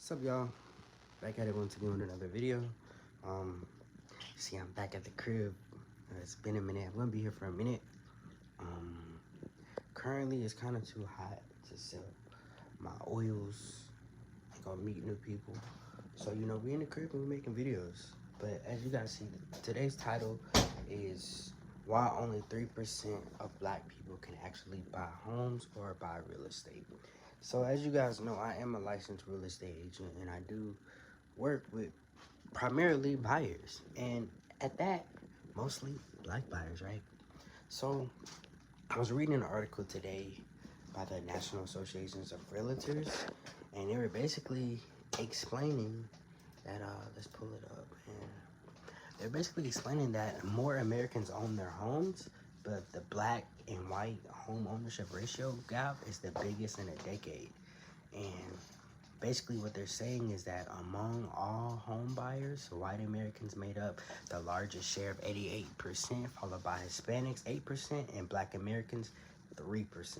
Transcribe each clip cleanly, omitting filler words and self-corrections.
What's up, y'all? Back at it once again with another video. See, I'm back at the crib. It's been a minute. I'm gonna be here for a minute. Um, Currently, it's kind of too hot to sell my oils. I'm gonna meet new people. So, we in the crib and we're making videos. But as you guys see, today's title is why only 3% of black people can actually buy homes or buy real estate. So as you guys know, I am a licensed real estate agent and I do work with primarily buyers, and at that, mostly black buyers, right? So I was reading an article today by the National Associations of Realtors, and they were basically explaining that let's pull it up, and they're basically explaining that more Americans own their homes, but the black and white home ownership ratio gap is the biggest in a decade. And basically what they're saying is that among all home buyers, white Americans made up the largest share of 88%, followed by Hispanics 8%, and black Americans 3%.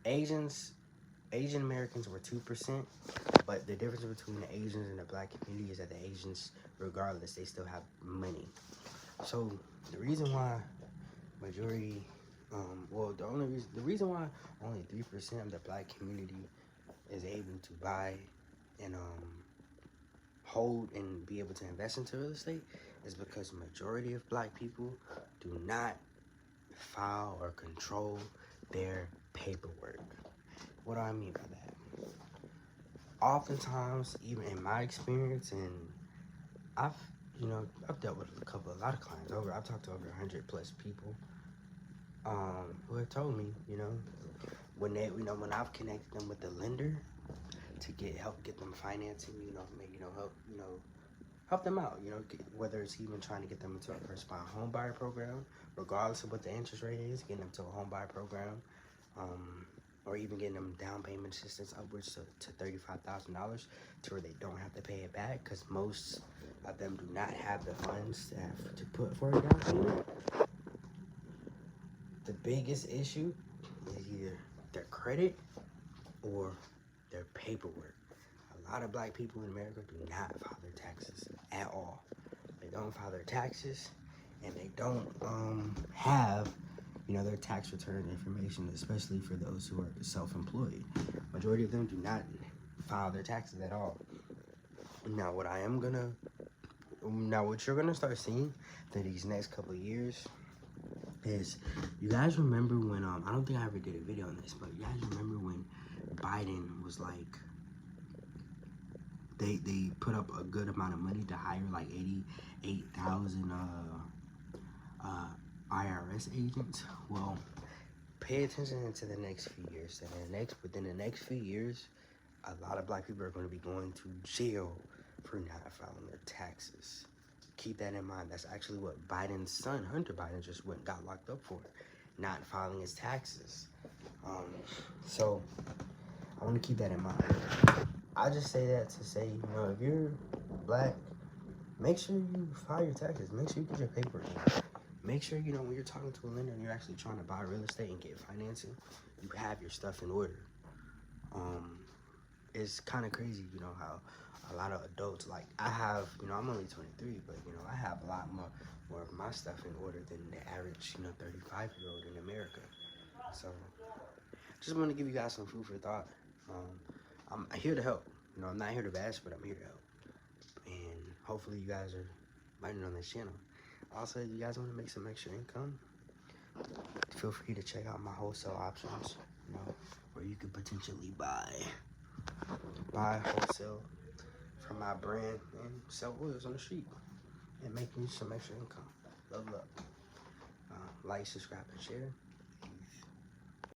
Asian Americans were 2%, but the difference between the Asians and the black community is that the Asians, regardless, they still have money. So the reason why majority, the reason why only 3% of the black community is able to buy and hold and be able to invest into real estate is because majority of black people do not file or control their paperwork. What do I mean by that? Oftentimes, even in my experience, and I've I've dealt with a lot of clients. I've talked to over 100 plus people who have told me, when I've connected them with the lender to help get them financing, help them out, whether it's even trying to get them into a first buy home buyer program, regardless of what the interest rate is, getting them to a home buyer program, or even getting them down payment assistance upwards to $35,000 to where they don't have to pay it back, because most of them do not have the funds to put for a down payment. The biggest issue is either their credit or their paperwork. A lot of black people in America do not file their taxes at all. They don't file their taxes, and they don't have their tax return information, especially for those who are self-employed. Majority of them do not file their taxes at all. Now what you're gonna start seeing through these next couple of years is, you guys remember when I don't think I ever did a video on this, but you guys remember when Biden was like, they put up a good amount of money to hire like 88,000 IRS agents? Well, pay attention into the next few years. Within the next few years, a lot of black people are going to be going to jail for not filing their taxes. Keep that in mind. That's actually what Biden's son, Hunter Biden, just got locked up for, not filing his taxes. So I want to keep that in mind. I just say that to say, if you're black, make sure you file your taxes. Make sure you get your paperwork in. Make sure, when you're talking to a lender and you're actually trying to buy real estate and get financing, you have your stuff in order. It's kind of crazy, how a lot of adults, like I have, I'm only 23, but, I have a lot more of my stuff in order than the average, 35-year-old in America. So just want to give you guys some food for thought. I'm here to help. I'm not here to bash, but I'm here to help. And hopefully you guys are biting on this channel. Also, if you guys want to make some extra income, feel free to check out my wholesale options, where you could potentially buy wholesale from my brand and sell oils on the street and make you some extra income. Love. Like, subscribe, and share.